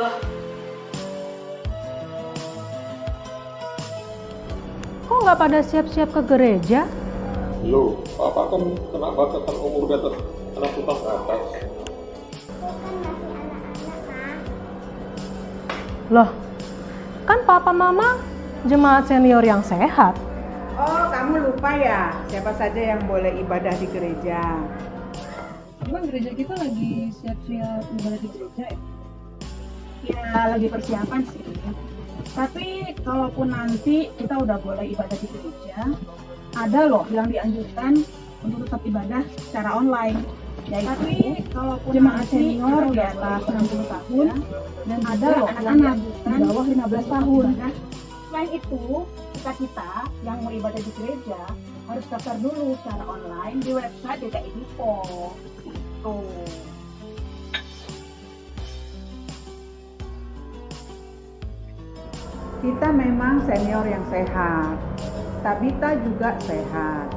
Loh, kok nggak pada siap-siap ke gereja? Loh, Papa kan kena batasan umur di atas 60 tahun ke atas. Loh, kan papa mama jemaat senior yang sehat. Oh, kamu lupa ya siapa saja yang boleh ibadah di gereja? Emang gereja kita lagi siap-siap ibadah di gereja ya? Ya lagi persiapan sih. Tapi kalaupun nanti kita udah boleh ibadah di gereja, ada loh yang dianjurkan untuk tetap ibadah secara online. Yaitu jemaat senior di atas 60 tahun dan ada loh anak-anak di bawah 15 tahun. Selain itu, kita yang mau ibadah di gereja harus daftar dulu secara online di website DKI Dipo. Tuh. Kita memang senior yang sehat. Tabita juga sehat.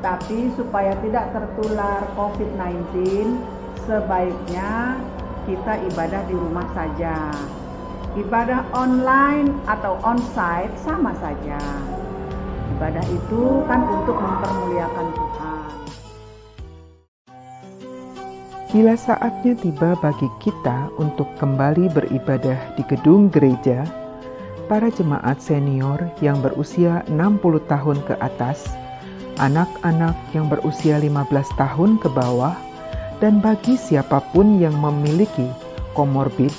Tapi supaya tidak tertular COVID-19, sebaiknya kita ibadah di rumah saja. Ibadah online atau onsite sama saja. Ibadah itu kan untuk mempermuliakan Tuhan. Bila saatnya tiba bagi kita untuk kembali beribadah di gedung gereja, para jemaat senior yang berusia 60 tahun ke atas, anak-anak yang berusia 15 tahun ke bawah, dan bagi siapapun yang memiliki komorbid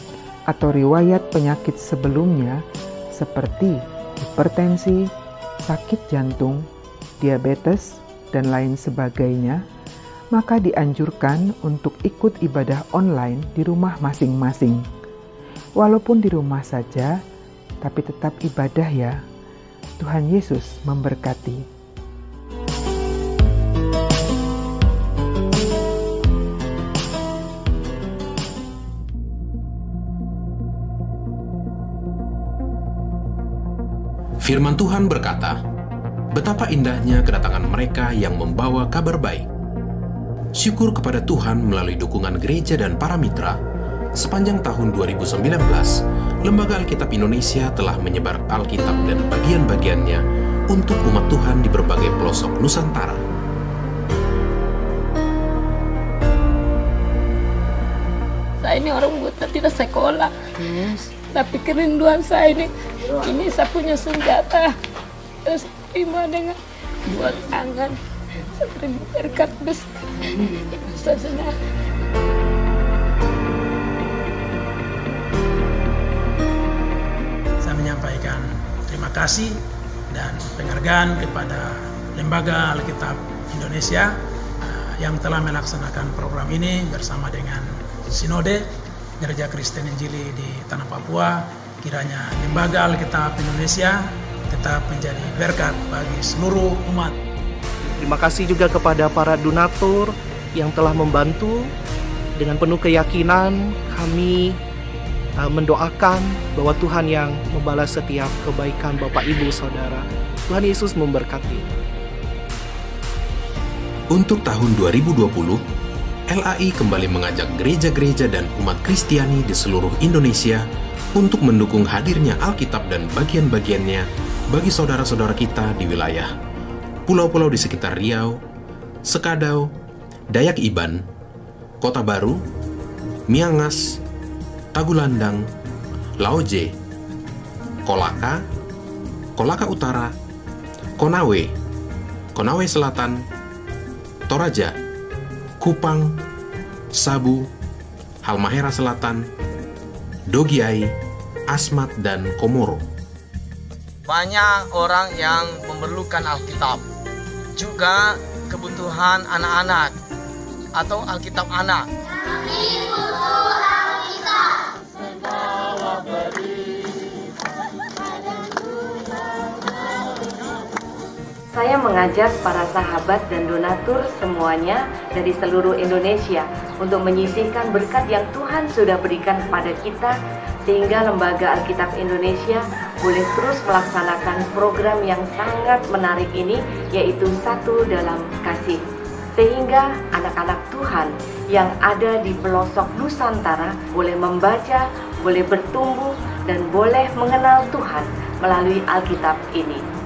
atau riwayat penyakit sebelumnya seperti hipertensi, sakit jantung, diabetes, dan lain sebagainya, maka dianjurkan untuk ikut ibadah online di rumah masing-masing. Walaupun di rumah saja, tapi tetap ibadah ya. Tuhan Yesus memberkati. Firman Tuhan berkata, betapa indahnya kedatangan mereka yang membawa kabar baik. Syukur kepada Tuhan melalui dukungan gereja dan para mitra. Sepanjang tahun 2019, Lembaga Alkitab Indonesia telah menyebar Alkitab dan bagian-bagiannya untuk umat Tuhan di berbagai pelosok Nusantara. Saya ini orang buta tidak sekolah, tapi kerinduan saya ini saya punya senjata. Terus terima dengan dua tangan, saya terima berkat besar. Saya senang. Saya menyampaikan terima kasih dan penghargaan kepada Lembaga Alkitab Indonesia yang telah melaksanakan program ini bersama dengan Sinode Gereja Kristen Injili di Tanah Papua. Kiranya Lembaga Alkitab Indonesia tetap menjadi berkat bagi seluruh umat. Terima kasih juga kepada para donatur yang telah membantu. Dengan penuh keyakinan kami mendoakan bahwa Tuhan yang membalas setiap kebaikan Bapak Ibu Saudara. Tuhan Yesus memberkati. Untuk tahun 2020, LAI kembali mengajak gereja-gereja dan umat Kristiani di seluruh Indonesia untuk mendukung hadirnya Alkitab dan bagian-bagiannya bagi saudara-saudara kita di wilayah pulau-pulau di sekitar Riau, Sekadau, Dayak Iban, Kota Baru, Miangas, Tagulandang, Laoje, Kolaka, Kolaka Utara, Konawe, Konawe Selatan, Toraja, Kupang, Sabu, Halmahera Selatan, Dogiai, Asmat, dan Komoro. Banyak orang yang memerlukan Alkitab. Juga kebutuhan anak-anak atau Alkitab anak. Kami butuh Alkitab. Saya mengajak para sahabat dan donatur semuanya dari seluruh Indonesia untuk menyisihkan berkat yang Tuhan sudah berikan kepada kita, sehingga Lembaga Alkitab Indonesia boleh terus melaksanakan program yang sangat menarik ini, yaitu Satu Dalam Kasih. Sehingga anak-anak Tuhan yang ada di pelosok Nusantara boleh membaca, boleh bertumbuh, dan boleh mengenal Tuhan melalui Alkitab ini.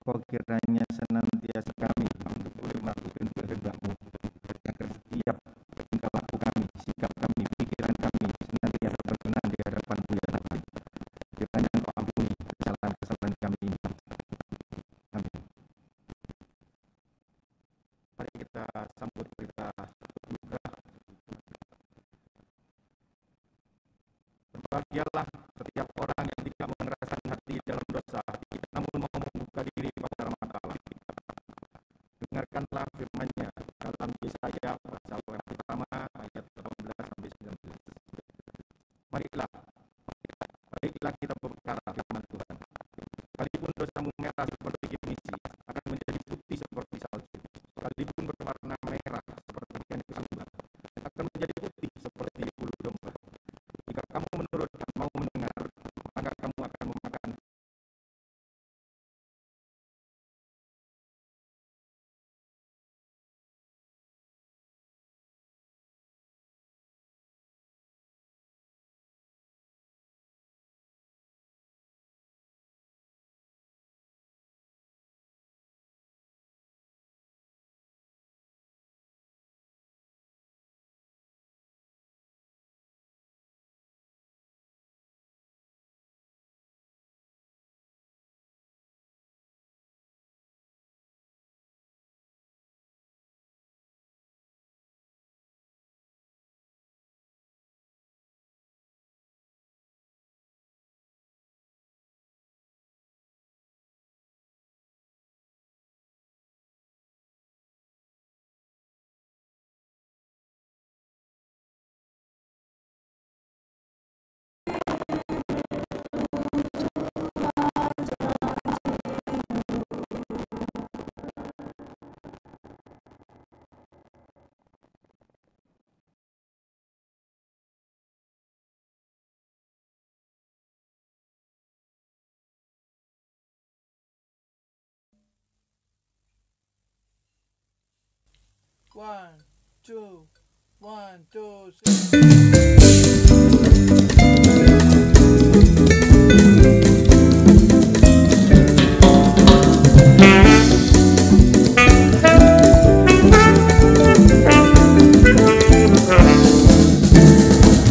Engkau kiranya senantiasa kami untuk boleh melakukan kehendak-Mu, agar setiap tingkah laku kami, sikap kami, pikiran kami senantiasa berkenan di hadapan-Mu ya Rabbi. Kiranya Engkau ampuni kesalahan-kesalahan kami ini. Amin. Mari kita sambut berita duka. Berbahagialah setiap orang yang tidak mengeraskan hati dalam dosa, namun mau membuka diri kepada rahmat Allah. Dengarkanlah firman-Nya dalam Yesaya pasal yang pertama ayat 18-19. Marilah kita berbicara firman Tuhan. Sekalipun dosamu merah seperti kimisi, akan menjadi putih seperti salju. Sekalipun berwarna merah seperti ikan kesumba, akan menjadi putih seperti bulu domba. Jika kamu menurut dan mau mendengar, maka kamu akan memakan. One, two, 1, 2, 3.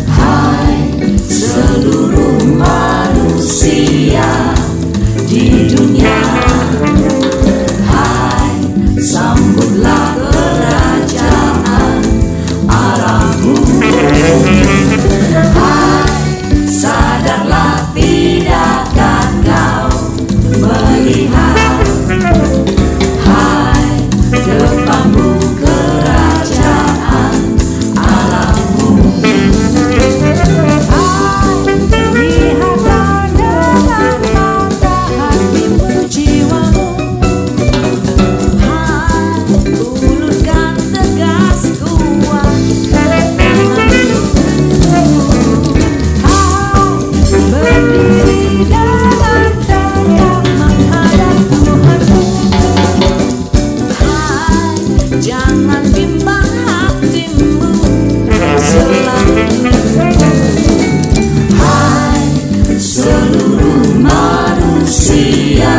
Hai seluruh manusia di dunia, hai sambutlah kerajaan Allahmu. Hai sadarlah, tidakkah kau melihat, hai depanmu kerajaan Allahmu. Hai lihatlah dengan mata hatimu, jiwamu. Hai ulurkan tegas kuat tanganmu. Hai berdiri dengan tegak menghadap Tuhanmu. Hai jangan bimbang hatimu selalu. Hai seluruh manusia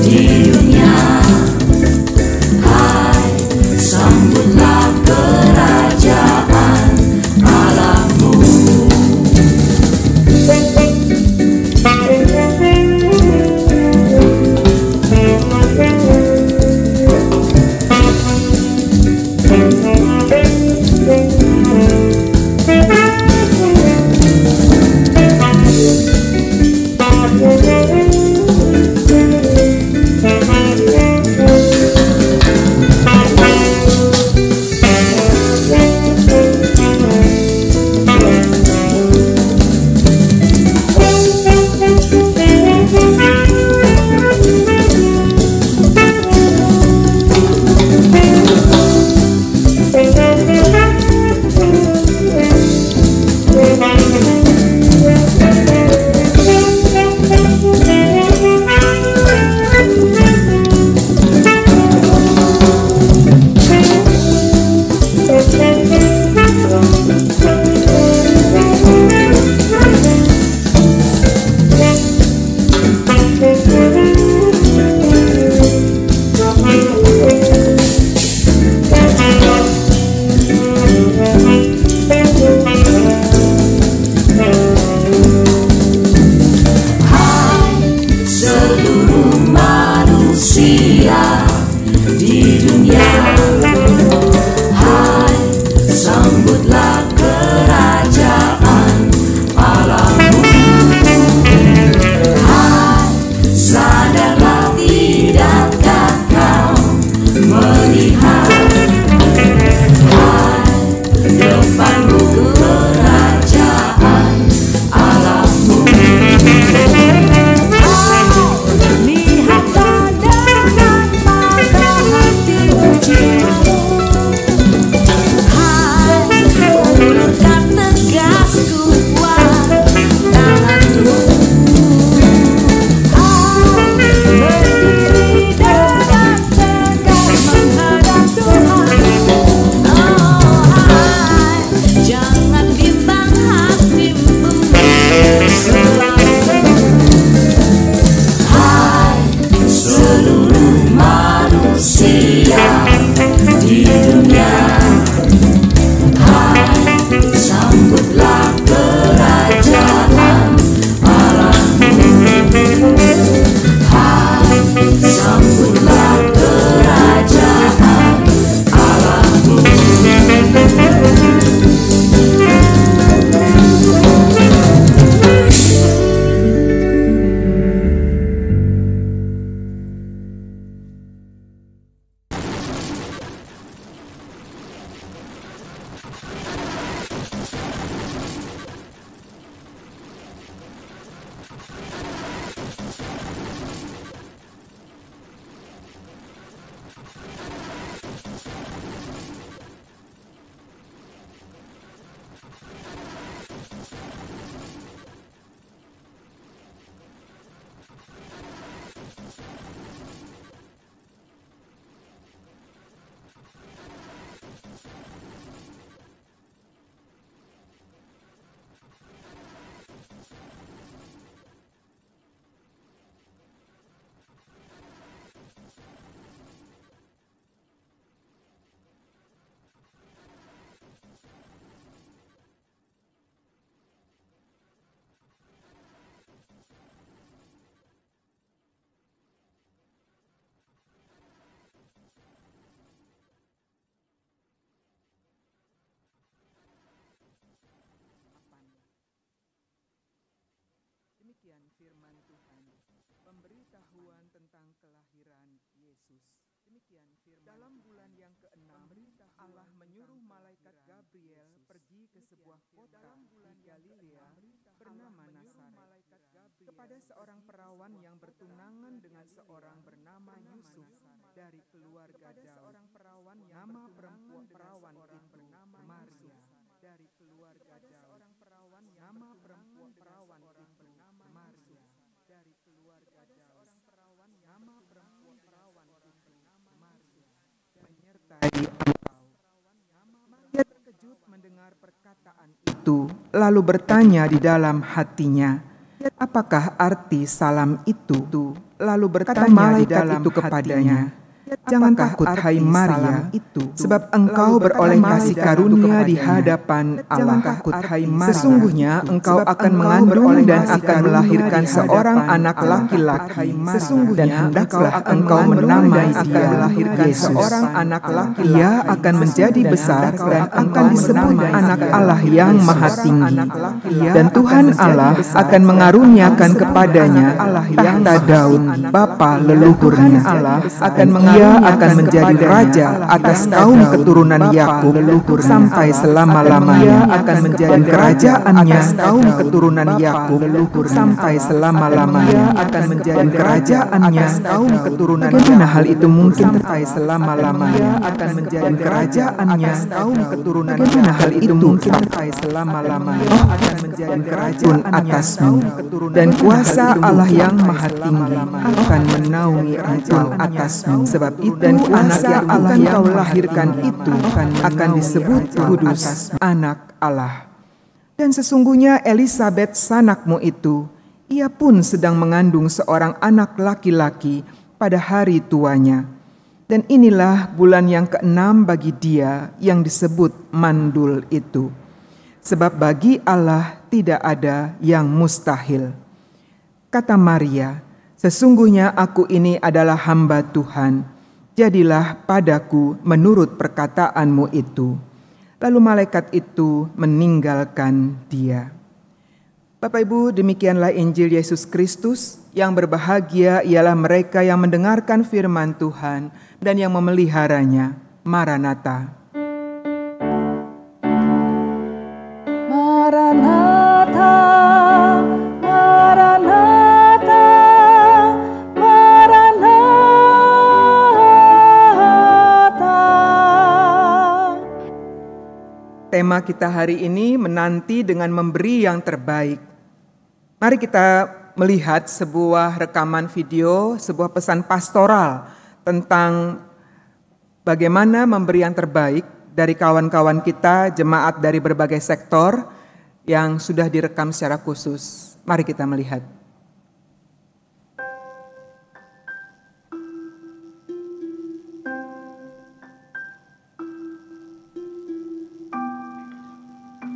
di dunia, hai sambutlah kerajaan Allahmu. Demikian firman Tuhan. Pemberitahuan tentang kelahiran Yesus. Demikian firman dalam bulan yang ke-6, Allah menyuruh malaikat Gabriel pergi ke sebuah kota di Galilea bernama Nazaret kepada seorang perawan yang bertunangan dengan seorang bernama Yusuf dari keluarga Daud. Nama perempuan perawan itu Maria dari keluarga Daud. Nama perempuan perawan itu Maria dari keluarga Daud. Nama perempuan perawan itu Maria menyertai engkau. Maria terkejut mendengar perkataan itu, lalu bertanya di dalam hatinya, apakah arti salam itu? Lalu bertanya di dalam itu kepadanya, jangan takut hai Maria, sebab engkau beroleh kasih karunia di hadapan Allah. Sesungguhnya engkau akan mengandung dan akan melahirkan seorang anak laki-laki. Dan hendaklah engkau menamai dia seorang anak laki. Ia akan menjadi besar dan akan disebut anak Allah yang Maha Tinggi. Dan Tuhan Allah akan mengaruniakan kepadanya tahta Daud bapa leluhurnya. Ia akan menjadi raja atas kaum keturunan Yakub sampai selama-lamanya. Dan kerajaannya kaum keturunan Yakub sampai selama-lamanya. Dan kerajaannya kaum keturunan Bagaimana hal itu mungkin sampai selama-lamanya? Dan kerajaannya kaum keturunan Bagaimana hal itu mungkin sampai selama-lamanya? Dan kerajaan atasmu dan kuasa Allah yang Maha Tinggi akan menaungi engkau atasmu. Sebab itu dan anak yang Allah yang kau lahirkan itu akan disebut kudus, anak Allah. Dan sesungguhnya Elisabet sanakmu itu, ia pun sedang mengandung seorang anak laki-laki pada hari tuanya. Dan inilah bulan yang ke-6 bagi dia yang disebut mandul itu. Sebab bagi Allah tidak ada yang mustahil. Kata Maria, sesungguhnya aku ini adalah hamba Tuhan. Jadilah padaku menurut perkataanmu itu. Lalu malaikat itu meninggalkan dia. Bapak Ibu, demikianlah Injil Yesus Kristus. Yang berbahagia ialah mereka yang mendengarkan firman Tuhan dan yang memeliharanya. Maranatha. Maranatha, Maranatha. Tema kita hari ini menanti dengan memberi yang terbaik. Mari kita melihat sebuah rekaman video, sebuah pesan pastoral tentang bagaimana memberi yang terbaik dari kawan-kawan kita, jemaat dari berbagai sektor yang sudah direkam secara khusus. Mari kita melihat.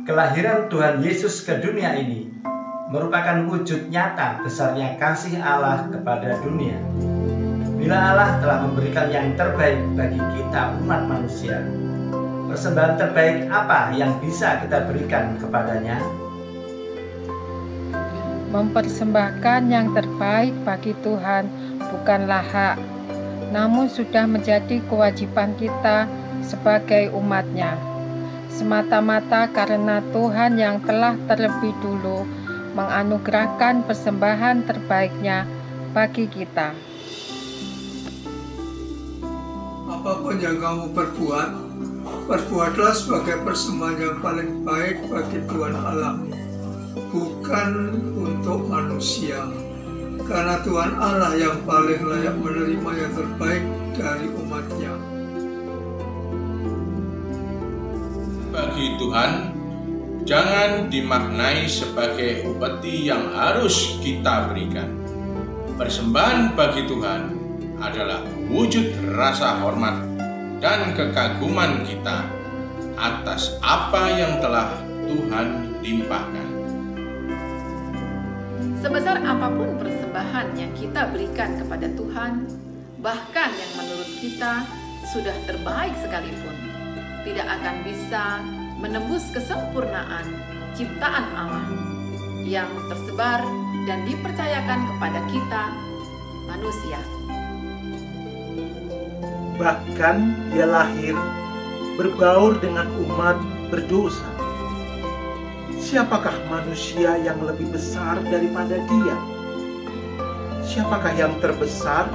Kelahiran Tuhan Yesus ke dunia ini merupakan wujud nyata besarnya kasih Allah kepada dunia. Bila Allah telah memberikan yang terbaik bagi kita umat manusia, persembahan terbaik apa yang bisa kita berikan kepadanya? Mempersembahkan yang terbaik bagi Tuhan bukanlah hak, namun sudah menjadi kewajiban kita sebagai umat-Nya. Semata-mata karena Tuhan yang telah terlebih dulu menganugerahkan persembahan terbaik-Nya bagi kita. Apapun yang kamu perbuat, perbuatlah sebagai persembahan yang paling baik bagi Tuhan Allah, bukan untuk manusia. Karena Tuhan Allah yang paling layak menerima yang terbaik dari umat-Nya. Bagi Tuhan, jangan dimaknai sebagai upeti yang harus kita berikan. Persembahan bagi Tuhan adalah wujud rasa hormat dan kekaguman kita atas apa yang telah Tuhan limpahkan. Sebesar apapun persembahan yang kita berikan kepada Tuhan, bahkan yang menurut kita sudah terbaik sekalipun, tidak akan bisa menembus kesempurnaan ciptaan Allah yang tersebar dan dipercayakan kepada kita, manusia. Bahkan dia lahir berbaur dengan umat berdosa. Siapakah manusia yang lebih besar daripada dia? Siapakah yang terbesar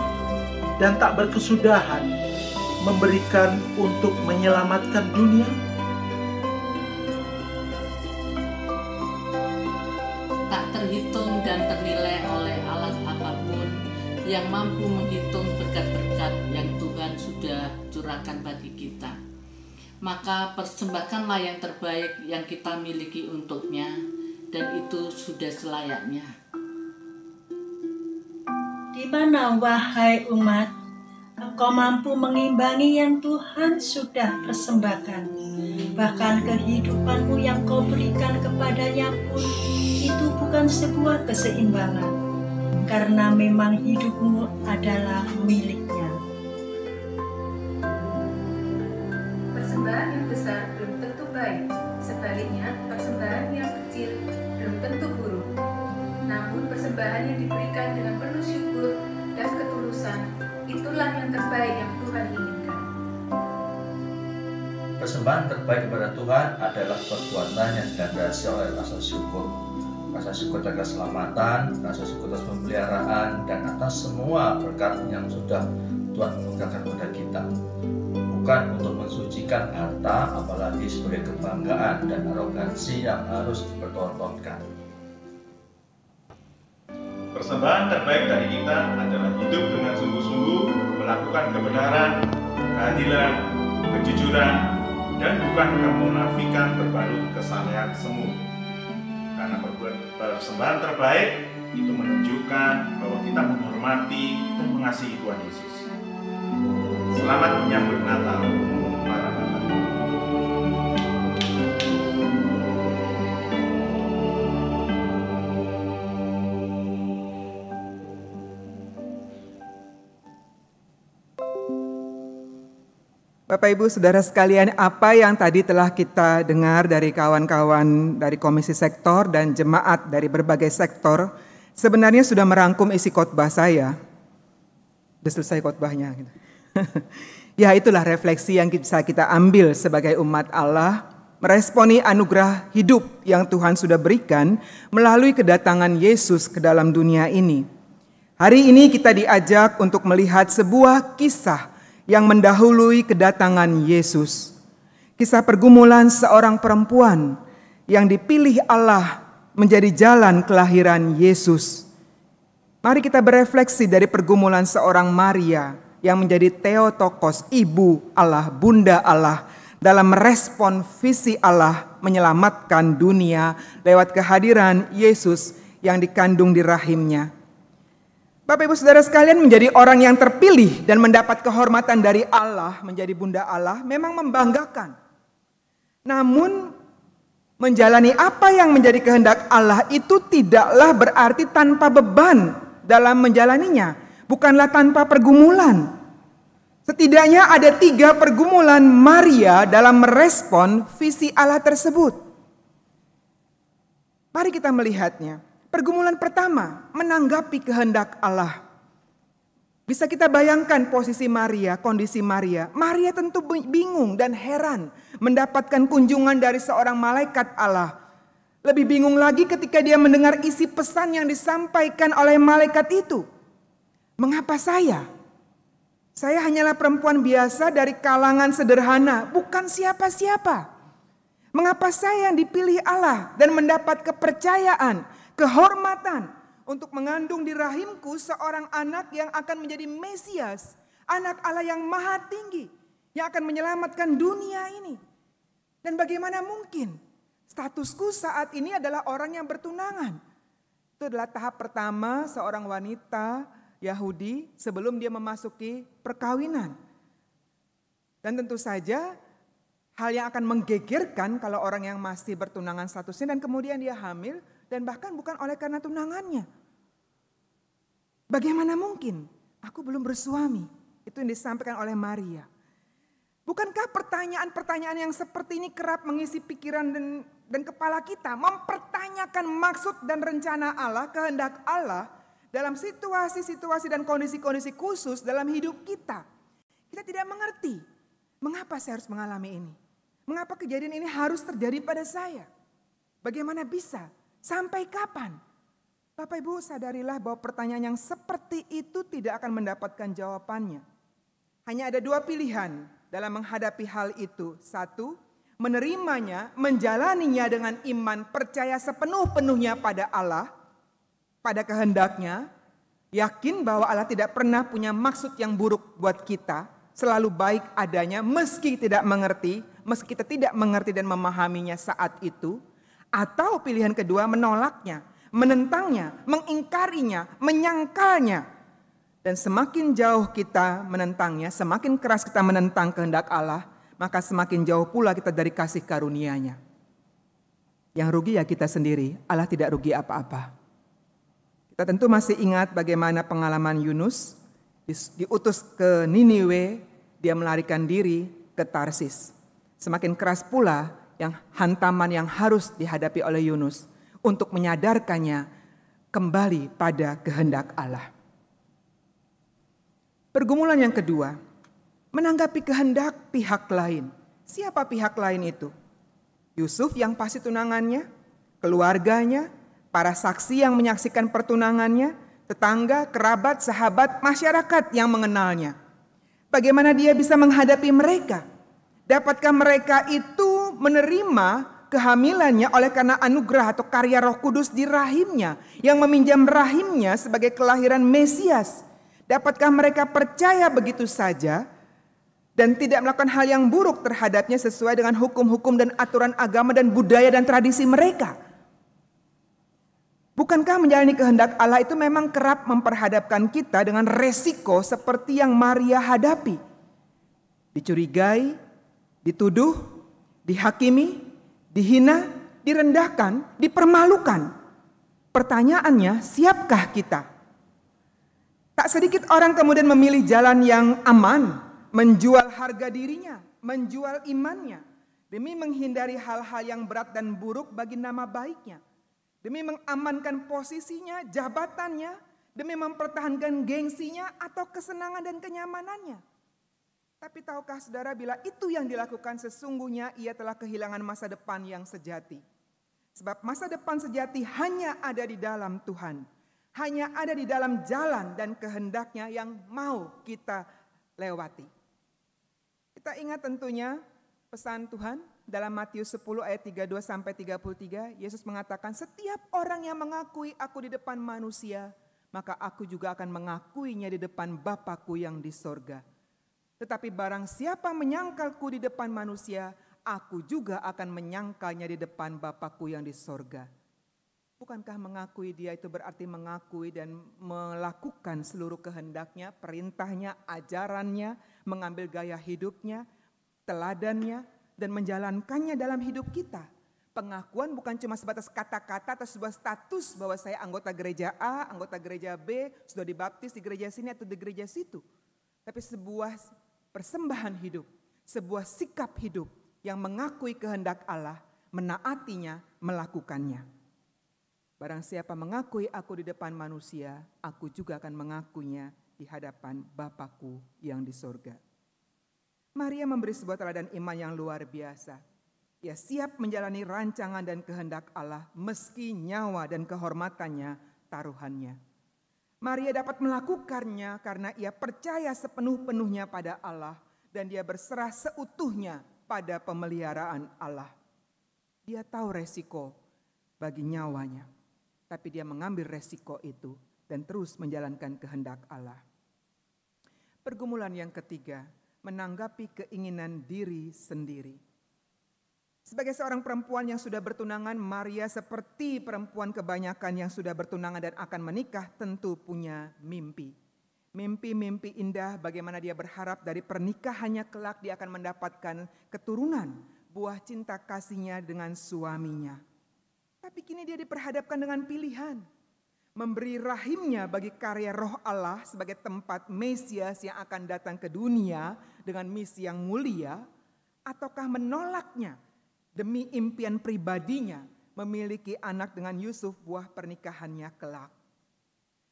dan tak berkesudahan memberikan untuk menyelamatkan dunia? Tak terhitung dan ternilai oleh alat apapun yang mampu menghitung berkat-berkat yang Tuhan sudah curahkan bagi kita. Maka persembahkanlah yang terbaik yang kita miliki untuknya, dan itu sudah selayaknya. Di mana, wahai umat, engkau mampu mengimbangi yang Tuhan sudah persembahkan. Bahkan kehidupanmu yang kau berikan kepadanya pun itu bukan sebuah keseimbangan, karena memang hidupmu adalah miliknya. Persembahan yang besar belum tentu baik, sebaliknya persembahan yang kecil belum tentu buruk. Namun persembahan yang diberikan dengan penuh syukur dan ketulusan, itulah yang terbaik yang Tuhan inginkan. Persembahan terbaik kepada Tuhan adalah perbuatan yang dilandasi oleh rasa syukur. Rasa syukur atas keselamatan, rasa syukur atas pemeliharaan, dan atas semua berkat yang sudah Tuhan anugerahkan kepada kita. Bukan untuk mensucikan harta, apalagi sebagai kebanggaan dan arogansi yang harus dipertontonkan. Persembahan terbaik dari kita adalah hidup dengan sungguh-sungguh, melakukan kebenaran, keadilan, kejujuran, dan bukan kemunafikan berbalut kesalehan semu. Karena persembahan terbaik itu menunjukkan bahwa kita menghormati dan mengasihi Tuhan Yesus. Selamat menyambut Natal, para Bapak. Bapak Ibu Saudara sekalian, apa yang tadi telah kita dengar dari kawan-kawan dari Komisi Sektor dan jemaat dari berbagai sektor sebenarnya sudah merangkum isi khotbah saya. Sudah selesai khotbahnya. Ya, itulah refleksi yang bisa kita ambil sebagai umat Allah, meresponi anugerah hidup yang Tuhan sudah berikan melalui kedatangan Yesus ke dalam dunia ini. Hari ini kita diajak untuk melihat sebuah kisah yang mendahului kedatangan Yesus. Kisah pergumulan seorang perempuan yang dipilih Allah menjadi jalan kelahiran Yesus. Mari kita berefleksi dari pergumulan seorang Maria yang menjadi Theotokos, ibu Allah, bunda Allah, dalam merespon visi Allah menyelamatkan dunia lewat kehadiran Yesus yang dikandung di rahimnya. Bapak Ibu Saudara sekalian, menjadi orang yang terpilih dan mendapat kehormatan dari Allah menjadi bunda Allah memang membanggakan. Namun menjalani apa yang menjadi kehendak Allah itu tidaklah berarti tanpa beban dalam menjalaninya. Bukanlah tanpa pergumulan. Setidaknya ada 3 pergumulan Maria dalam merespon visi Allah tersebut. Mari kita melihatnya. Pergumulan pertama, menanggapi kehendak Allah. Bisa kita bayangkan posisi Maria, kondisi Maria. Maria tentu bingung dan heran mendapatkan kunjungan dari seorang malaikat Allah. Lebih bingung lagi ketika dia mendengar isi pesan yang disampaikan oleh malaikat itu. Mengapa saya? Saya hanyalah perempuan biasa dari kalangan sederhana, bukan siapa-siapa. Mengapa saya yang dipilih Allah dan mendapat kepercayaan, kehormatan untuk mengandung di rahimku seorang anak yang akan menjadi Mesias, anak Allah yang maha tinggi, yang akan menyelamatkan dunia ini. Dan bagaimana mungkin statusku saat ini adalah orang yang bertunangan. Itu adalah tahap pertama seorang wanita Yahudi sebelum dia memasuki perkawinan. Dan tentu saja hal yang akan menggegerkan kalau orang yang masih bertunangan statusnya dan kemudian dia hamil dan bahkan bukan oleh karena tunangannya. Bagaimana mungkin? Aku belum bersuami. Itu yang disampaikan oleh Maria. Bukankah pertanyaan-pertanyaan yang seperti ini kerap mengisi pikiran dan kepala kita? Mempertanyakan menanyakan maksud dan rencana Allah, kehendak Allah dalam situasi-situasi dan kondisi-kondisi khusus dalam hidup kita. Kita tidak mengerti, mengapa saya harus mengalami ini? Mengapa kejadian ini harus terjadi pada saya? Bagaimana bisa? Sampai kapan? Bapak Ibu sadarilah bahwa pertanyaan yang seperti itu tidak akan mendapatkan jawabannya. Hanya ada dua pilihan dalam menghadapi hal itu. Satu, menerimanya, menjalaninya dengan iman, percaya sepenuh-penuhnya pada Allah, pada kehendaknya, yakin bahwa Allah tidak pernah punya maksud yang buruk buat kita, selalu baik adanya meski tidak mengerti, meski kita tidak mengerti dan memahaminya saat itu. Atau pilihan kedua, menolaknya, menentangnya, mengingkarinya, menyangkalnya. Dan semakin jauh kita menentangnya, semakin keras kita menentang kehendak Allah, maka semakin jauh pula kita dari kasih karunia-Nya. Yang rugi ya kita sendiri, Allah tidak rugi apa-apa. Kita tentu masih ingat bagaimana pengalaman Yunus diutus ke Niniwe, dia melarikan diri ke Tarsis. Semakin keras pula yang hantaman yang harus dihadapi oleh Yunus untuk menyadarkannya kembali pada kehendak Allah. Pergumulan yang kedua, menanggapi kehendak pihak lain. Siapa pihak lain itu? Yusuf yang pasti tunangannya, keluarganya, para saksi yang menyaksikan pertunangannya, tetangga, kerabat, sahabat, masyarakat yang mengenalnya. Bagaimana dia bisa menghadapi mereka? Dapatkah mereka itu menerima kehamilannya oleh karena anugerah atau karya Roh Kudus di rahimnya, yang meminjam rahimnya sebagai kelahiran Mesias? Dapatkah mereka percaya begitu saja dan tidak melakukan hal yang buruk terhadapnya sesuai dengan hukum-hukum dan aturan agama dan budaya dan tradisi mereka? Bukankah menjalani kehendak Allah itu memang kerap memperhadapkan kita dengan resiko seperti yang Maria hadapi? Dicurigai, dituduh, dihakimi, dihina, direndahkan, dipermalukan. Pertanyaannya, siapkah kita? Tak sedikit orang kemudian memilih jalan yang aman, menjual harga dirinya, menjual imannya, demi menghindari hal-hal yang berat dan buruk bagi nama baiknya, demi mengamankan posisinya, jabatannya, demi mempertahankan gengsinya atau kesenangan dan kenyamanannya. Tapi tahukah saudara, bila itu yang dilakukan sesungguhnya ia telah kehilangan masa depan yang sejati. Sebab masa depan sejati hanya ada di dalam Tuhan. Hanya ada di dalam jalan dan kehendaknya yang mau kita lewati. Kita ingat tentunya pesan Tuhan dalam Matius 10 ayat 32-33, Yesus mengatakan, setiap orang yang mengakui aku di depan manusia, maka aku juga akan mengakuinya di depan Bapa-Ku yang di sorga. Tetapi barang siapa menyangkalku di depan manusia, aku juga akan menyangkalnya di depan Bapa-Ku yang di sorga. Bukankah mengakui dia itu berarti mengakui dan melakukan seluruh kehendaknya, perintahnya, ajarannya, mengambil gaya hidupnya, teladannya, dan menjalankannya dalam hidup kita. Pengakuan bukan cuma sebatas kata-kata atau sebuah status bahwa saya anggota gereja A, anggota gereja B, sudah dibaptis di gereja sini atau di gereja situ. Tapi sebuah persembahan hidup, sebuah sikap hidup yang mengakui kehendak Allah, menaatinya, melakukannya. Barang siapa mengakui aku di depan manusia, aku juga akan mengakuinya di hadapan Bapa-Ku yang di sorga. Maria memberi sebuah teladan iman yang luar biasa. Ia siap menjalani rancangan dan kehendak Allah meski nyawa dan kehormatannya taruhannya. Maria dapat melakukannya karena ia percaya sepenuh-penuhnya pada Allah dan dia berserah seutuhnya pada pemeliharaan Allah. Dia tahu resiko bagi nyawanya. Tapi dia mengambil resiko itu dan terus menjalankan kehendak Allah. Pergumulan yang ketiga, menanggapi keinginan diri sendiri. Sebagai seorang perempuan yang sudah bertunangan, Maria seperti perempuan kebanyakan yang sudah bertunangan dan akan menikah tentu punya mimpi. Mimpi-mimpi indah bagaimana dia berharap dari pernikahannya kelak dia akan mendapatkan keturunan, buah cinta kasihnya dengan suaminya. Tapi kini dia diperhadapkan dengan pilihan. Memberi rahimnya bagi karya Roh Allah sebagai tempat Mesias yang akan datang ke dunia dengan misi yang mulia. Ataukah menolaknya demi impian pribadinya, memiliki anak dengan Yusuf, buah pernikahannya kelak.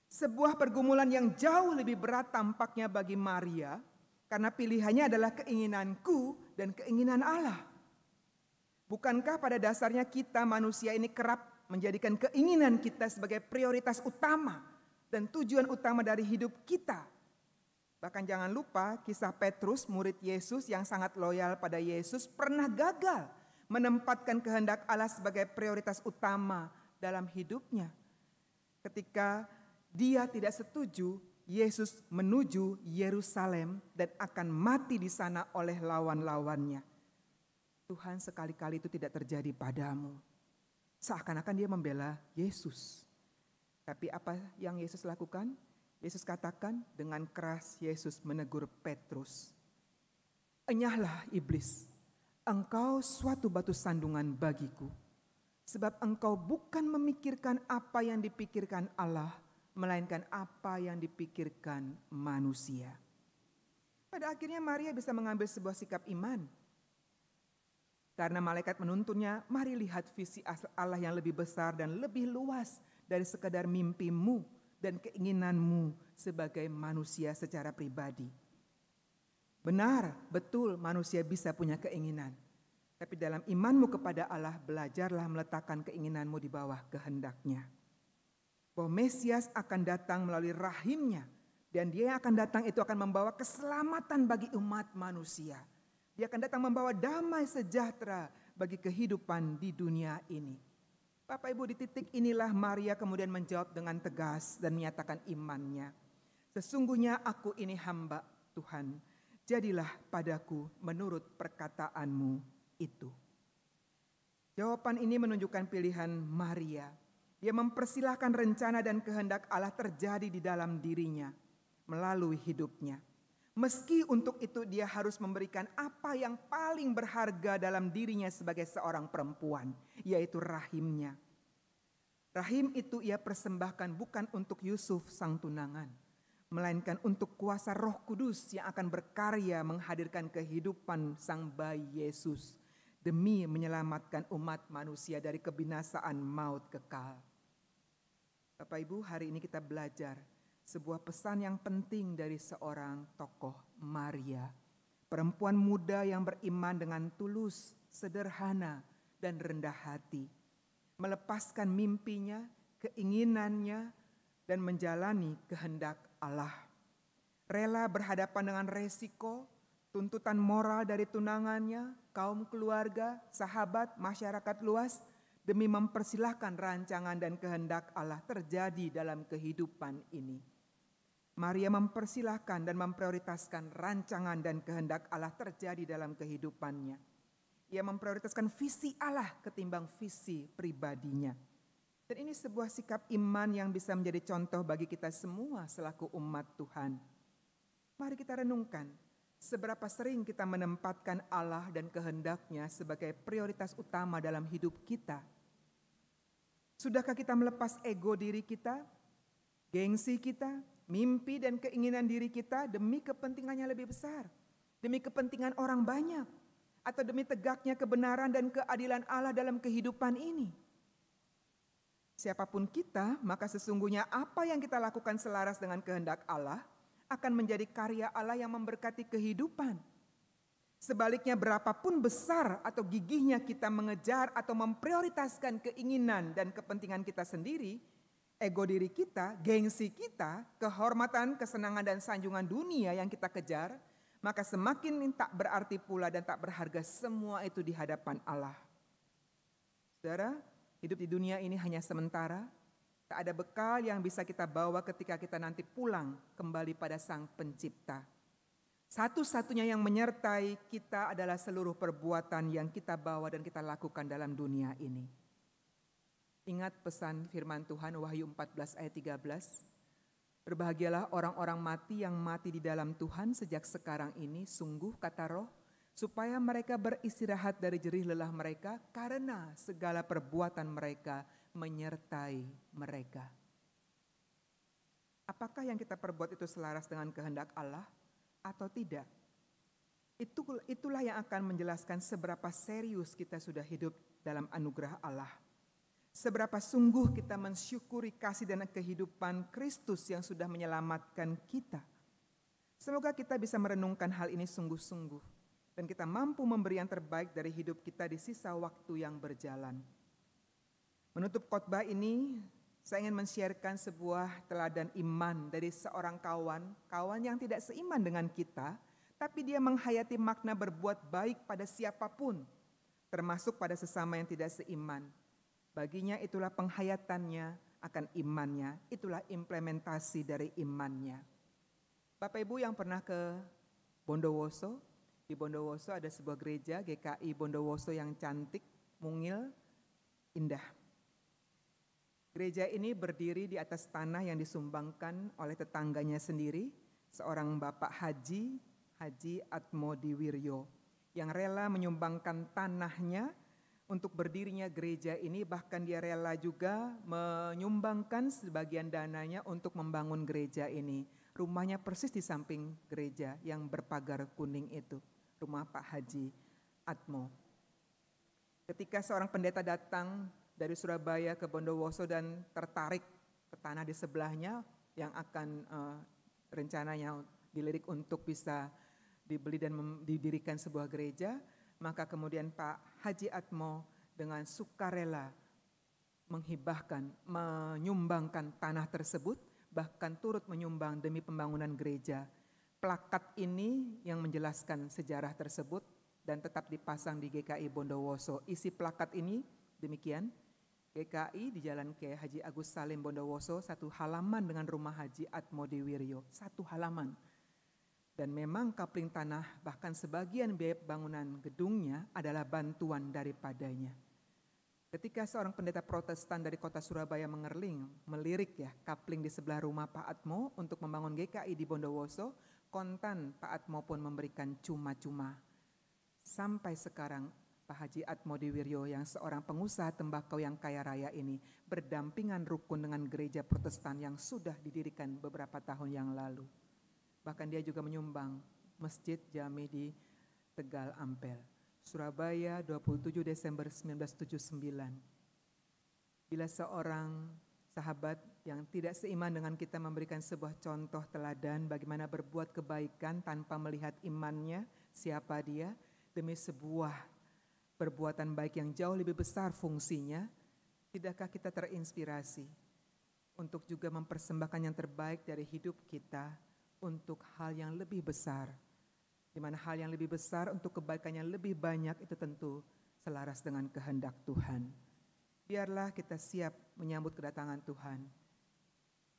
Sebuah pergumulan yang jauh lebih berat tampaknya bagi Maria, karena pilihannya adalah keinginanku dan keinginan Allah. Bukankah pada dasarnya kita manusia ini kerap menjadikan keinginan kita sebagai prioritas utama dan tujuan utama dari hidup kita? Bahkan jangan lupa kisah Petrus, murid Yesus yang sangat loyal pada Yesus, pernah gagal menempatkan kehendak Allah sebagai prioritas utama dalam hidupnya. Ketika dia tidak setuju, Yesus menuju Yerusalem dan akan mati di sana oleh lawan-lawannya. Tuhan, sekali-kali itu tidak terjadi padamu. Seakan-akan dia membela Yesus. Tapi apa yang Yesus lakukan? Yesus katakan dengan keras, Yesus menegur Petrus. Enyahlah iblis. Engkau suatu batu sandungan bagiku, sebab engkau bukan memikirkan apa yang dipikirkan Allah, melainkan apa yang dipikirkan manusia. Pada akhirnya Maria bisa mengambil sebuah sikap iman. Karena malaikat menuntunnya, mari lihat visi Allah yang lebih besar dan lebih luas dari sekadar mimpimu dan keinginanmu sebagai manusia secara pribadi. Benar, betul manusia bisa punya keinginan. Tapi dalam imanmu kepada Allah, belajarlah meletakkan keinginanmu di bawah kehendaknya. Bahwa Mesias akan datang melalui rahimnya. Dan dia yang akan datang itu akan membawa keselamatan bagi umat manusia. Dia akan datang membawa damai sejahtera bagi kehidupan di dunia ini. Bapak Ibu, di titik inilah Maria kemudian menjawab dengan tegas dan menyatakan imannya. Sesungguhnya aku ini hamba Tuhan. Jadilah padaku menurut perkataanmu itu. Jawaban ini menunjukkan pilihan Maria. Dia mempersilahkan rencana dan kehendak Allah terjadi di dalam dirinya melalui hidupnya. Meski untuk itu dia harus memberikan apa yang paling berharga dalam dirinya sebagai seorang perempuan, yaitu rahimnya. Rahim itu ia persembahkan bukan untuk Yusuf sang tunangan, melainkan untuk kuasa Roh Kudus yang akan berkarya menghadirkan kehidupan sang bayi Yesus demi menyelamatkan umat manusia dari kebinasaan maut kekal. Bapak Ibu, hari ini kita belajar sebuah pesan yang penting dari seorang tokoh Maria, perempuan muda yang beriman dengan tulus, sederhana, dan rendah hati, melepaskan mimpinya, keinginannya, dan menjalani kehendak Allah. Rela berhadapan dengan resiko, tuntutan moral dari tunangannya, kaum keluarga, sahabat, masyarakat luas, demi mempersilahkan rancangan dan kehendak Allah terjadi dalam kehidupan ini. Maria mempersilahkan dan memprioritaskan rancangan dan kehendak Allah terjadi dalam kehidupannya. Ia memprioritaskan visi Allah ketimbang visi pribadinya. Dan ini sebuah sikap iman yang bisa menjadi contoh bagi kita semua selaku umat Tuhan. Mari kita renungkan, seberapa sering kita menempatkan Allah dan kehendaknya sebagai prioritas utama dalam hidup kita. Sudahkah kita melepas ego diri kita, gengsi kita, mimpi dan keinginan diri kita demi kepentingannya lebih besar, demi kepentingan orang banyak, atau demi tegaknya kebenaran dan keadilan Allah dalam kehidupan ini? Siapapun kita, maka sesungguhnya apa yang kita lakukan selaras dengan kehendak Allah akan menjadi karya Allah yang memberkati kehidupan. Sebaliknya, berapapun besar atau gigihnya kita mengejar atau memprioritaskan keinginan dan kepentingan kita sendiri, ego diri kita, gengsi kita, kehormatan, kesenangan dan sanjungan dunia yang kita kejar, maka semakin tak berarti pula dan tak berharga semua itu di hadapan Allah. Saudara, hidup di dunia ini hanya sementara, tak ada bekal yang bisa kita bawa ketika kita nanti pulang kembali pada Sang Pencipta. Satu-satunya yang menyertai kita adalah seluruh perbuatan yang kita bawa dan kita lakukan dalam dunia ini. Ingat pesan firman Tuhan Wahyu 14 ayat 13. Berbahagialah orang-orang mati yang mati di dalam Tuhan sejak sekarang ini, sungguh kata Roh, supaya mereka beristirahat dari jerih lelah mereka karena segala perbuatan mereka menyertai mereka. Apakah yang kita perbuat itu selaras dengan kehendak Allah atau tidak? Itulah yang akan menjelaskan seberapa serius kita sudah hidup dalam anugerah Allah. Seberapa sungguh kita mensyukuri kasih dan kehidupan Kristus yang sudah menyelamatkan kita. Semoga kita bisa merenungkan hal ini sungguh-sungguh dan kita mampu memberi yang terbaik dari hidup kita di sisa waktu yang berjalan. Menutup khotbah ini, saya ingin men-sharekan sebuah teladan iman dari seorang kawan yang tidak seiman dengan kita, tapi dia menghayati makna berbuat baik pada siapapun, termasuk pada sesama yang tidak seiman. Baginya itulah penghayatannya akan imannya, itulah implementasi dari imannya. Bapak Ibu yang pernah ke Bondowoso, di Bondowoso ada sebuah gereja GKI Bondowoso yang cantik, mungil, indah. Gereja ini berdiri di atas tanah yang disumbangkan oleh tetangganya sendiri, seorang Bapak Haji Atmo Diwiryo, yang rela menyumbangkan tanahnya untuk berdirinya gereja ini, bahkan dia rela juga menyumbangkan sebagian dananya untuk membangun gereja ini. Rumahnya persis di samping gereja yang berpagar kuning itu, rumah Pak Haji Atmo. Ketika seorang pendeta datang dari Surabaya ke Bondowoso dan tertarik ke tanah di sebelahnya yang akan rencananya dilirik untuk bisa dibeli dan didirikan sebuah gereja, maka kemudian Pak Haji Atmo dengan sukarela menyumbangkan tanah tersebut, bahkan turut menyumbang demi pembangunan gereja. Plakat ini yang menjelaskan sejarah tersebut dan tetap dipasang di GKI Bondowoso. Isi plakat ini demikian: GKI di Jalan Kiai Haji Agus Salim Bondowoso, 1 halaman dengan rumah Haji Atmo Diwiryo, 1 halaman. Dan memang kapling tanah, bahkan sebagian biaya bangunan gedungnya adalah bantuan daripadanya. Ketika seorang pendeta Protestan dari kota Surabaya melirik kapling di sebelah rumah Pak Atmo untuk membangun GKI di Bondowoso, kontan Pak Atmo pun memberikan cuma-cuma. Sampai sekarang Pak Haji Atmo Diwiryo yang seorang pengusaha tembakau yang kaya raya ini berdampingan rukun dengan gereja Protestan yang sudah didirikan beberapa tahun yang lalu. Bahkan dia juga menyumbang Masjid Jami di Tegal Ampel, Surabaya 27 Desember 1979. Bila seorang sahabat yang tidak seiman dengan kita memberikan sebuah contoh teladan bagaimana berbuat kebaikan tanpa melihat imannya, siapa dia, demi sebuah perbuatan baik yang jauh lebih besar fungsinya, tidakkah kita terinspirasi untuk juga mempersembahkan yang terbaik dari hidup kita untuk hal yang lebih besar, di mana hal yang lebih besar untuk kebaikan yang lebih banyak itu tentu selaras dengan kehendak Tuhan. Biarlah kita siap menyambut kedatangan Tuhan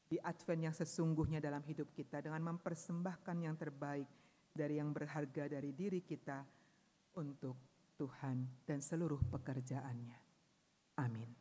di Advent yang sesungguhnya dalam hidup kita dengan mempersembahkan yang terbaik dari yang berharga dari diri kita untuk Tuhan dan seluruh pekerjaannya. Amin.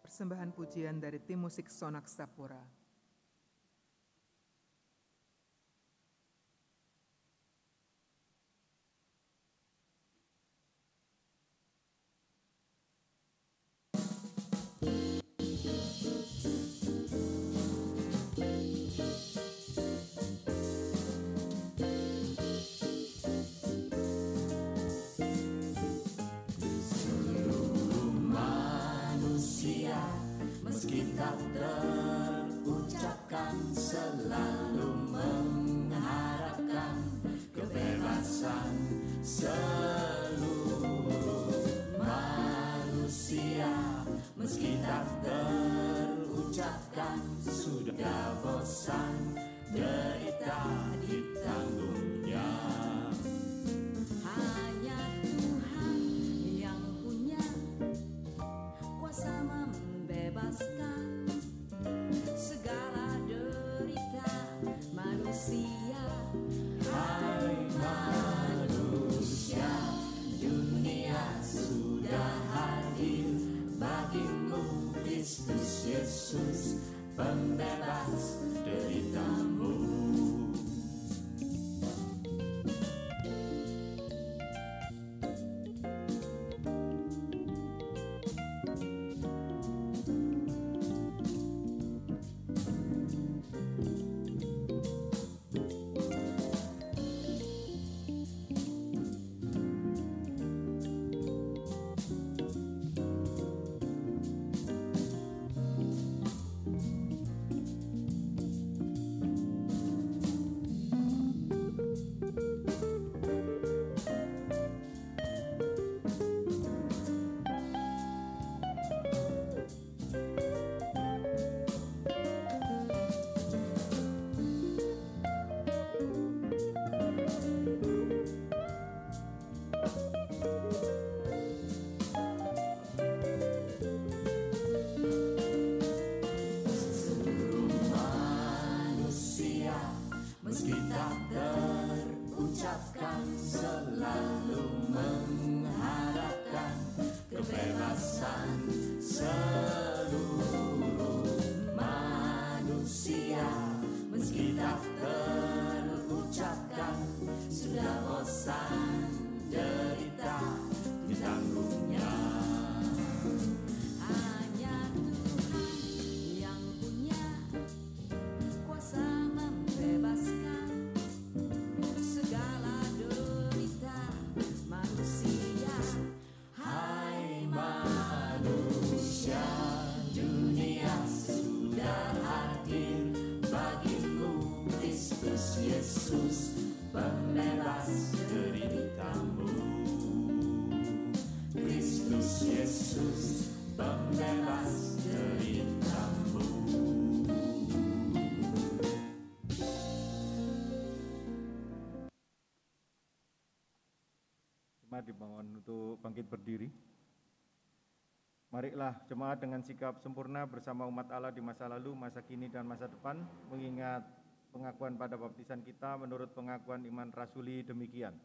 Persembahan pujian dari tim musik Sonak Sapura. Meski tak terucapkan, selalu mengharapkan kebebasan seluruh manusia. Meski tak terucapkan, sudah bosan derita ditanggungnya. Hanya Tuhan yang punya kuasa membebaskan segala derita manusia. Hai manusia, dunia sudah hadir bagimu, Kristus Yesus pembebas deritamu. Seluruh manusia, meski tak terucapkan, selalu mengharapkan kebebasan. Seluruh manusia, meski tak terucapkan, sudah bosan derita ditanggungnya. Hanya Tuhan yang punya kuasa membebaskan segala derita manusia. Hai manusia, dunia sudah hadir bagimu, Kristus Yesus pembebas deritamu. Kristus Yesus pembebas deritamu. Jemaat dimohon untuk bangkit berdiri. Marilah jemaat dengan sikap sempurna bersama umat Allah di masa lalu, masa kini, dan masa depan, mengingat pengakuan pada baptisan kita menurut pengakuan iman rasuli demikian.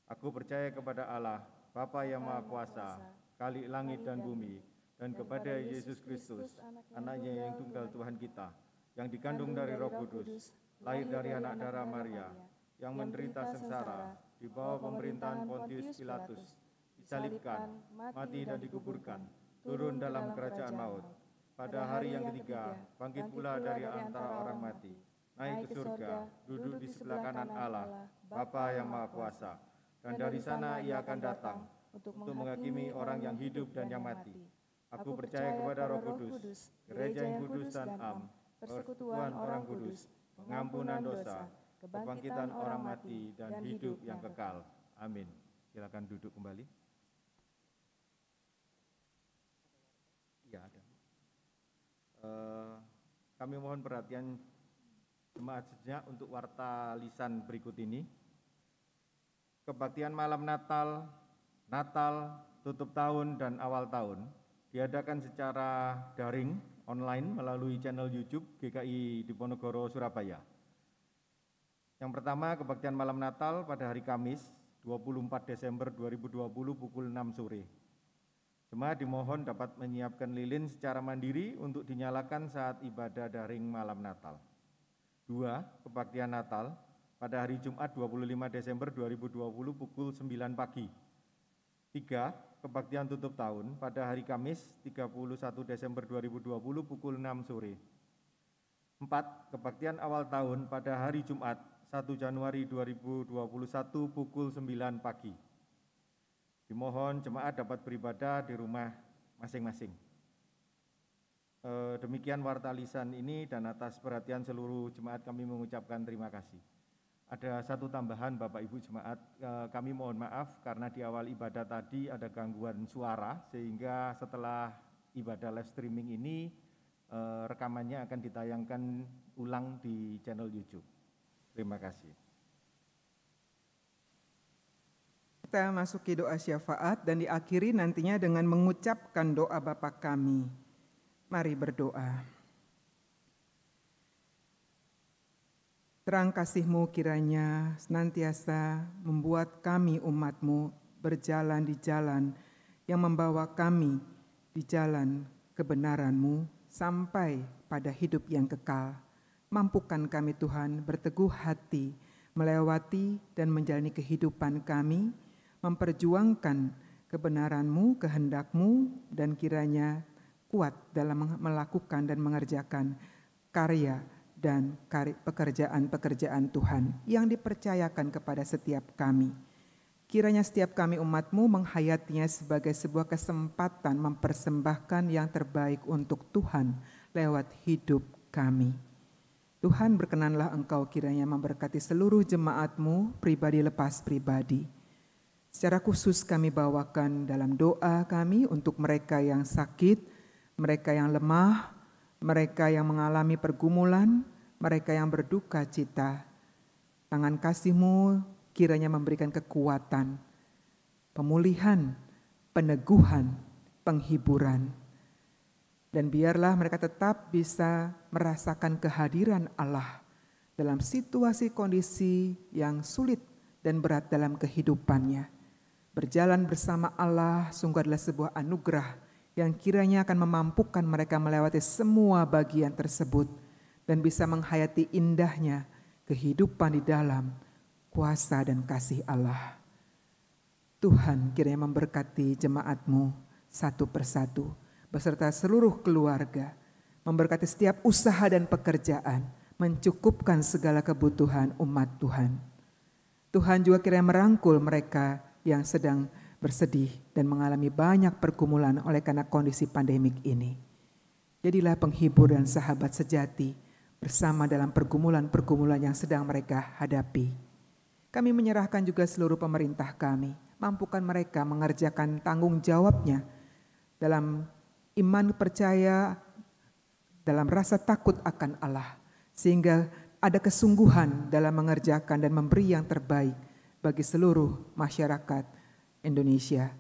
Aku percaya kepada Allah, Bapa yang Maha Kuasa, Khalik langit dan bumi, dan kepada Yesus Kristus, anaknya yang tunggal Tuhan kita, yang dikandung dari Roh Kudus, lahir dari anak darah Maria, yang menderita sengsara, di bawah pemerintahan Pontius Pilatus, disalibkan, mati dan dikuburkan, turun dalam kerajaan maut. Pada hari yang ketiga, bangkit pula dari antara orang mati, naik ke surga, duduk di sebelah kanan Allah, Bapa yang Maha Kuasa, dan dari sana ia akan datang untuk menghakimi orang yang hidup dan yang mati. Aku percaya kepada Roh Kudus, gereja yang kudus dan am, persekutuan orang kudus, pengampunan dosa, kebangkitan orang mati, dan hidup yang kekal. Amin. Silakan duduk kembali. Ya, ada. Kami mohon perhatian jemaat sejenak untuk warta lisan berikut ini. Kebaktian malam Natal, tutup tahun, dan awal tahun diadakan secara daring, online, melalui channel YouTube GKI Diponegoro, Surabaya. Yang pertama, kebaktian malam Natal pada hari Kamis, 24 Desember 2020 pukul 6 sore. Jemaat dimohon dapat menyiapkan lilin secara mandiri untuk dinyalakan saat ibadah daring malam Natal. 2. Kebaktian Natal pada hari Jumat 25 Desember 2020 pukul 9 pagi. 3. Kebaktian tutup tahun pada hari Kamis 31 Desember 2020 pukul 6 sore. 4. Kebaktian awal tahun pada hari Jumat 1 Januari 2021 pukul 9 pagi. Dimohon jemaat dapat beribadah di rumah masing-masing. Demikian warta lisan ini, dan atas perhatian seluruh jemaat kami mengucapkan terima kasih. Ada satu tambahan Bapak Ibu jemaat, kami mohon maaf karena di awal ibadah tadi ada gangguan suara, sehingga setelah ibadah live streaming ini rekamannya akan ditayangkan ulang di channel YouTube. Terima kasih. Kita masuki doa syafaat dan diakhiri nantinya dengan mengucapkan doa Bapa kami. Mari berdoa. Terang kasih-Mu kiranya senantiasa membuat kami umat-Mu berjalan di jalan yang membawa kami di jalan kebenaran-Mu sampai pada hidup yang kekal. Mampukan kami Tuhan berteguh hati melewati dan menjalani kehidupan kami, memperjuangkan kebenaran-Mu, kehendak-Mu, dan kiranya kuat dalam melakukan dan mengerjakan karya dan pekerjaan-pekerjaan Tuhan yang dipercayakan kepada setiap kami. Kiranya setiap kami umat-Mu menghayatinya sebagai sebuah kesempatan mempersembahkan yang terbaik untuk Tuhan lewat hidup kami. Tuhan, berkenanlah Engkau kiranya memberkati seluruh jemaat-Mu pribadi lepas pribadi. Secara khusus kami bawakan dalam doa kami untuk mereka yang sakit, mereka yang lemah, mereka yang mengalami pergumulan, mereka yang berduka cita. Tangan kasih-Mu kiranya memberikan kekuatan, pemulihan, peneguhan, penghiburan. Dan biarlah mereka tetap bisa merasakan kehadiran Allah dalam situasi kondisi yang sulit dan berat dalam kehidupannya. Berjalan bersama Allah sungguh adalah sebuah anugerah yang kiranya akan memampukan mereka melewati semua bagian tersebut dan bisa menghayati indahnya kehidupan di dalam kuasa dan kasih Allah. Tuhan kiranya memberkati jemaat-Mu satu persatu beserta seluruh keluarga, memberkati setiap usaha dan pekerjaan, mencukupkan segala kebutuhan umat Tuhan. Tuhan juga kiranya merangkul mereka yang sedang bersedih dan mengalami banyak pergumulan oleh karena kondisi pandemik ini. Jadilah penghibur dan sahabat sejati bersama dalam pergumulan-pergumulan yang sedang mereka hadapi. Kami menyerahkan juga seluruh pemerintah kami, mampukan mereka mengerjakan tanggung jawabnya dalam iman percaya, dalam rasa takut akan Allah, sehingga ada kesungguhan dalam mengerjakan dan memberi yang terbaik bagi seluruh masyarakat Indonesia.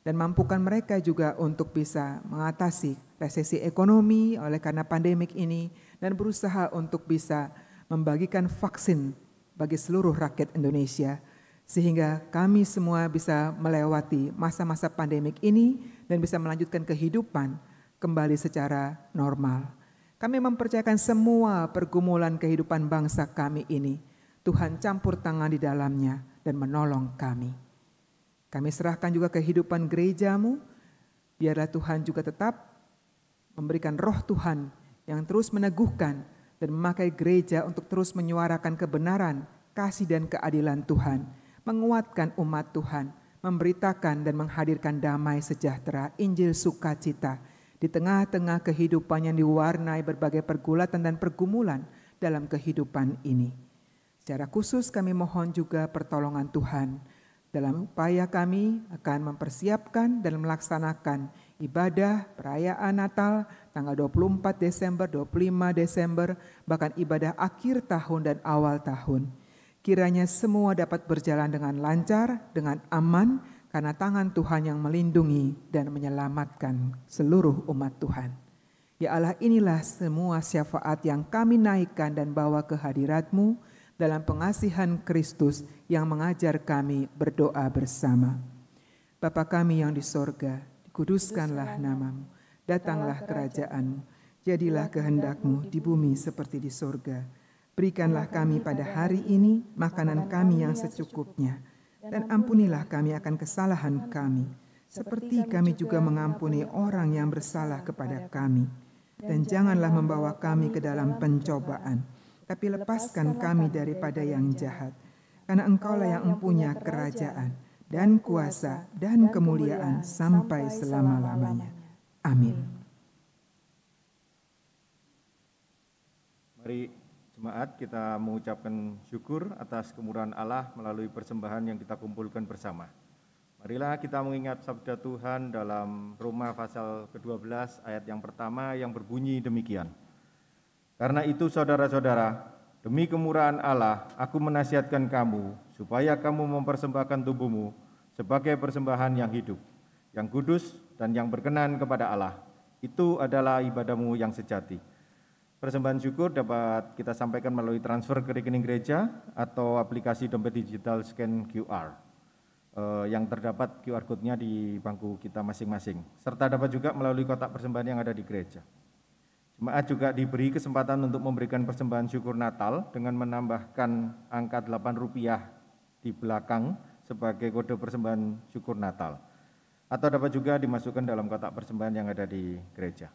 Dan mampukan mereka juga untuk bisa mengatasi resesi ekonomi oleh karena pandemik ini dan berusaha untuk bisa membagikan vaksin bagi seluruh rakyat Indonesia sehingga kami semua bisa melewati masa-masa pandemik ini dan bisa melanjutkan kehidupan kembali secara normal. Kami mempercayakan semua pergumulan kehidupan bangsa kami ini, Tuhan campur tangan di dalamnya dan menolong kami. Kami serahkan juga kehidupan gereja-Mu, biarlah Tuhan juga tetap memberikan roh Tuhan yang terus meneguhkan dan memakai gereja untuk terus menyuarakan kebenaran, kasih dan keadilan Tuhan, menguatkan umat Tuhan, memberitakan dan menghadirkan damai sejahtera, Injil sukacita di tengah-tengah kehidupan yang diwarnai berbagai pergulatan dan pergumulan dalam kehidupan ini. Secara khusus kami mohon juga pertolongan Tuhan dalam upaya kami akan mempersiapkan dan melaksanakan ibadah perayaan Natal tanggal 24 Desember, 25 Desember, bahkan ibadah akhir tahun dan awal tahun. Kiranya semua dapat berjalan dengan lancar, dengan aman, karena tangan Tuhan yang melindungi dan menyelamatkan seluruh umat Tuhan. Ya Allah, inilah semua syafaat yang kami naikkan dan bawa ke hadirat-Mu dalam pengasihan Kristus yang mengajar kami berdoa bersama. Bapa kami yang di sorga, dikuduskanlah nama-Mu, datanglah kerajaan-Mu, jadilah kehendak-Mu di bumi seperti di sorga. Berikanlah kami pada hari ini makanan kami yang secukupnya, dan ampunilah kami akan kesalahan kami, seperti kami juga mengampuni orang yang bersalah kepada kami. Dan janganlah membawa kami ke dalam pencobaan, tapi lepaskan kami daripada yang jahat. Karena Engkaulah yang mempunyai kerajaan, dan kuasa, dan kemuliaan sampai selama-lamanya. Amin. Mari jemaat kita mengucapkan syukur atas kemurahan Allah melalui persembahan yang kita kumpulkan bersama. Marilah kita mengingat sabda Tuhan dalam Roma pasal ke-12 ayat yang pertama yang berbunyi demikian. Karena itu saudara-saudara, demi kemurahan Allah, aku menasihatkan kamu supaya kamu mempersembahkan tubuhmu sebagai persembahan yang hidup, yang kudus dan yang berkenan kepada Allah. Itu adalah ibadahmu yang sejati. Persembahan syukur dapat kita sampaikan melalui transfer ke rekening gereja atau aplikasi dompet digital scan QR. Yang terdapat QR code-nya di bangku kita masing-masing, serta dapat juga melalui kotak persembahan yang ada di gereja. Jemaat juga diberi kesempatan untuk memberikan persembahan syukur Natal dengan menambahkan angka Rp8 di belakang sebagai kode persembahan syukur Natal, atau dapat juga dimasukkan dalam kotak persembahan yang ada di gereja.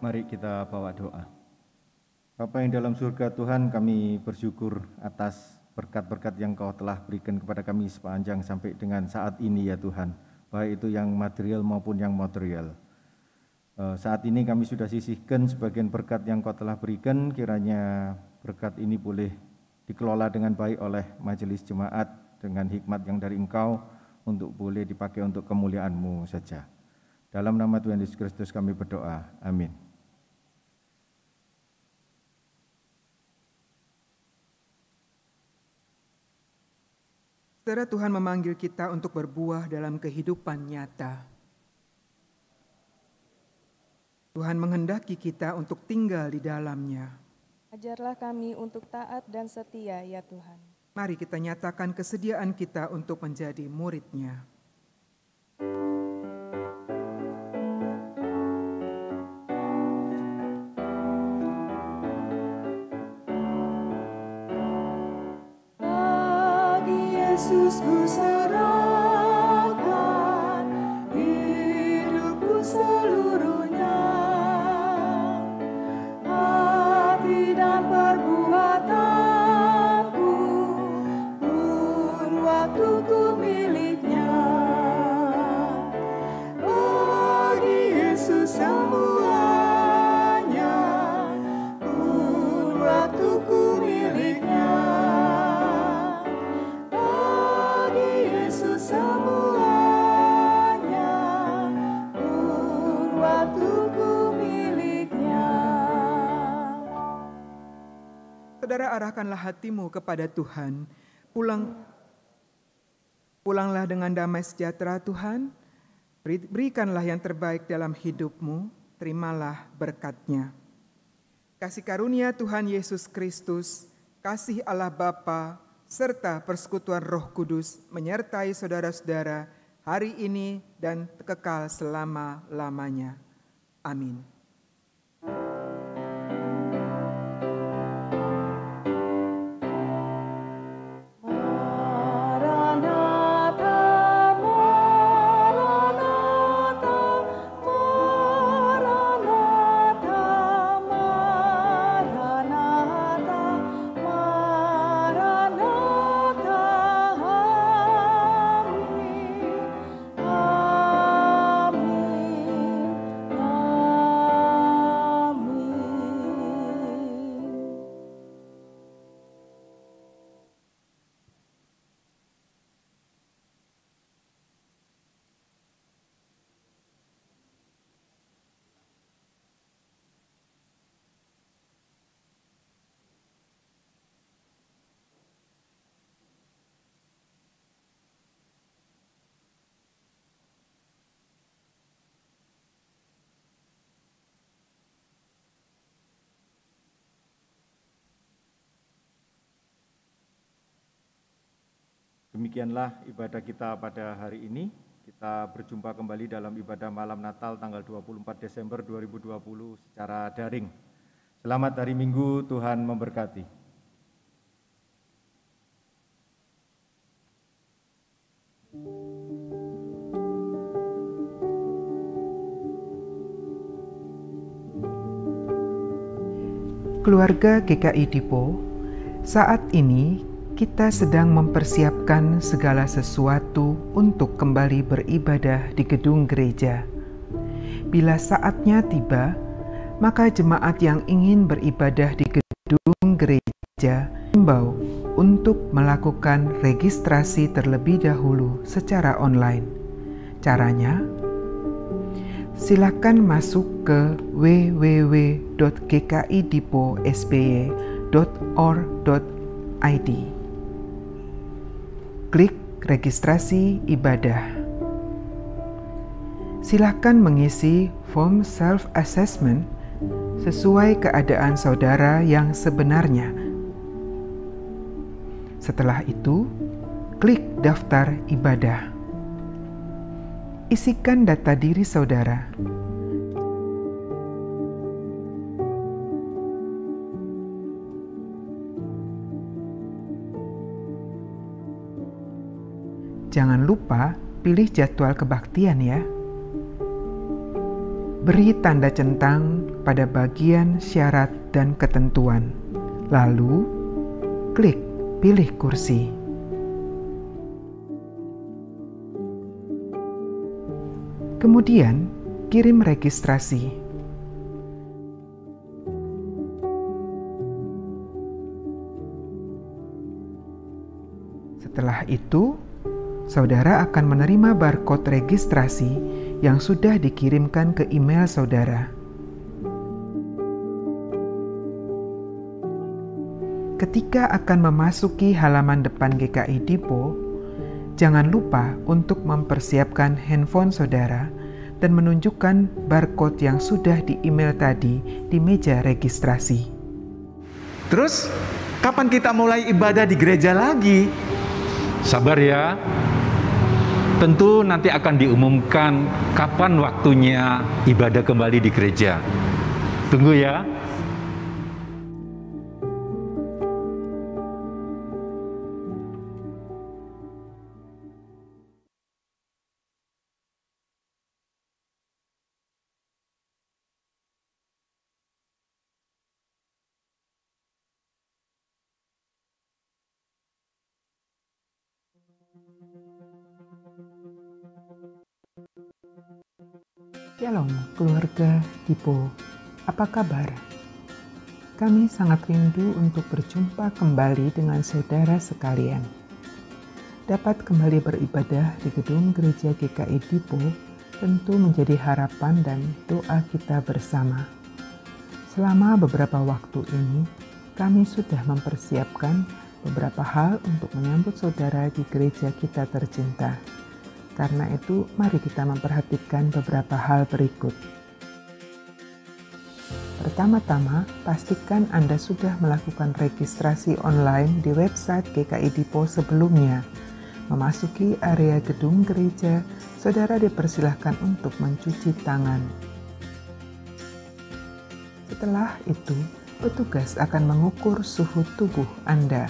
Mari kita bawa doa. Bapa yang dalam surga, Tuhan, kami bersyukur atas berkat-berkat yang Kau telah berikan kepada kami sepanjang sampai dengan saat ini ya Tuhan, baik itu yang material maupun yang material. Saat ini kami sudah sisihkan sebagian berkat yang Kau telah berikan, kiranya berkat ini boleh dikelola dengan baik oleh majelis jemaat dengan hikmat yang dari Engkau untuk boleh dipakai untuk kemuliaan-Mu saja. Dalam nama Tuhan Yesus Kristus kami berdoa, amin. Saudara, Tuhan memanggil kita untuk berbuah dalam kehidupan nyata. Tuhan menghendaki kita untuk tinggal di dalamnya. Ajarlah kami untuk taat dan setia ya Tuhan. Mari kita nyatakan kesediaan kita untuk menjadi murid-Nya. Yesus ku serahkan hidupku seluruhnya, hati dan perbuatanku pun waktuku miliknya. Bagi Yesus semuanya pun waktuku miliknya. Semuanya pun waktuku miliknya. Saudara, arahkanlah hatimu kepada Tuhan. Pulanglah dengan damai sejahtera Tuhan. Berikanlah yang terbaik dalam hidupmu. Terimalah berkat-Nya. Kasih karunia Tuhan Yesus Kristus, kasih Allah Bapa, serta persekutuan Roh Kudus menyertai saudara-saudara hari ini dan kekal selama-lamanya. Amin. Demikianlah ibadah kita pada hari ini. Kita berjumpa kembali dalam ibadah malam Natal tanggal 24 Desember 2020 secara daring. Selamat hari Minggu, Tuhan memberkati. Keluarga GKI Dipo, saat ini kita sedang mempersiapkan segala sesuatu untuk kembali beribadah di gedung gereja. Bila saatnya tiba, maka jemaat yang ingin beribadah di gedung gereja diimbau untuk melakukan registrasi terlebih dahulu secara online. Caranya, silakan masuk ke www.gkidiposby.org.id. Klik registrasi ibadah. Silakan mengisi form self-assessment sesuai keadaan saudara yang sebenarnya. Setelah itu, klik daftar ibadah. Isikan data diri saudara. Jangan lupa pilih jadwal kebaktian ya. Beri tanda centang pada bagian syarat dan ketentuan. Lalu, klik pilih kursi. Kemudian, kirim registrasi. Setelah itu, saudara akan menerima barcode registrasi yang sudah dikirimkan ke email saudara. Ketika akan memasuki halaman depan GKI Dipo, jangan lupa untuk mempersiapkan handphone saudara dan menunjukkan barcode yang sudah di-email tadi di meja registrasi. Terus, kapan kita mulai ibadah di gereja lagi? Sabar ya. Tentu nanti akan diumumkan kapan waktunya ibadah kembali di gereja. Tunggu ya. Shalom keluarga Dipo, apa kabar? Kami sangat rindu untuk berjumpa kembali dengan saudara sekalian. Dapat kembali beribadah di gedung gereja GKI Dipo tentu menjadi harapan dan doa kita bersama. Selama beberapa waktu ini, kami sudah mempersiapkan beberapa hal untuk menyambut saudara di gereja kita tercinta. Karena itu, mari kita memperhatikan beberapa hal berikut. Pertama-tama, pastikan Anda sudah melakukan registrasi online di website GKI Dipo sebelumnya. Memasuki area gedung gereja, saudara dipersilahkan untuk mencuci tangan. Setelah itu, petugas akan mengukur suhu tubuh Anda.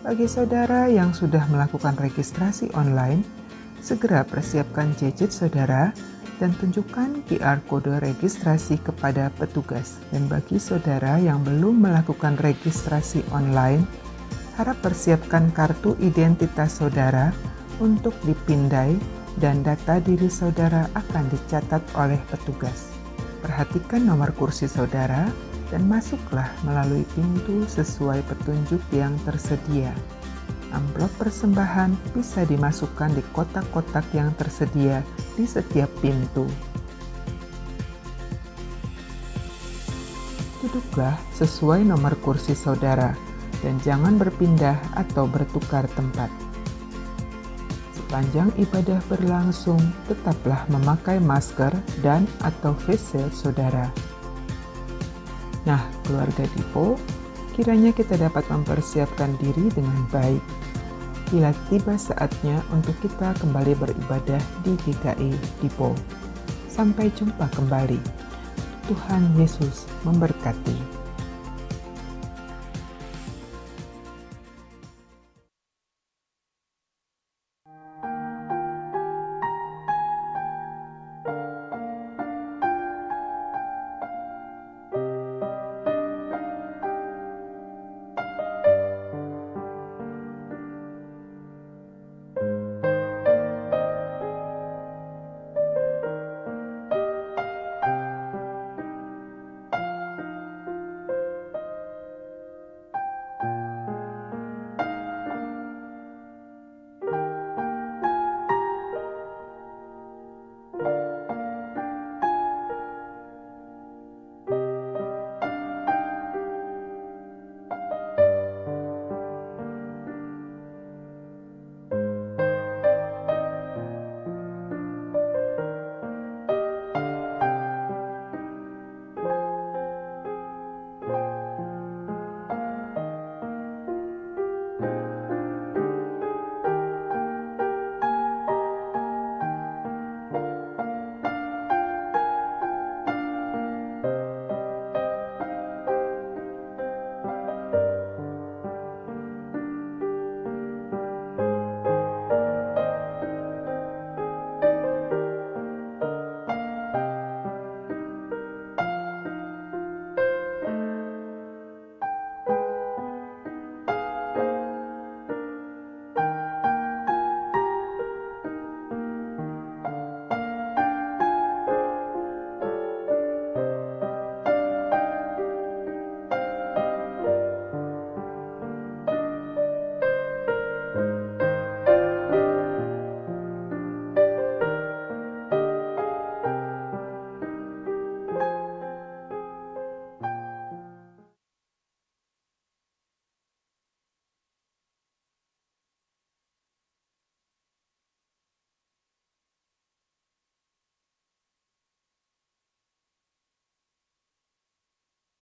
Bagi saudara yang sudah melakukan registrasi online, segera persiapkan gadget saudara dan tunjukkan QR kode registrasi kepada petugas. Dan bagi saudara yang belum melakukan registrasi online, harap persiapkan kartu identitas saudara untuk dipindai dan data diri saudara akan dicatat oleh petugas. Perhatikan nomor kursi saudara dan masuklah melalui pintu sesuai petunjuk yang tersedia. Amplop persembahan bisa dimasukkan di kotak-kotak yang tersedia di setiap pintu. Duduklah sesuai nomor kursi saudara dan jangan berpindah atau bertukar tempat. Sepanjang ibadah berlangsung, tetaplah memakai masker dan atau face shield saudara. Nah, keluarga Dipo, kiranya kita dapat mempersiapkan diri dengan baik. bila tiba saatnya untuk kita kembali beribadah di GKI Dipo. Sampai jumpa kembali. Tuhan Yesus memberkati.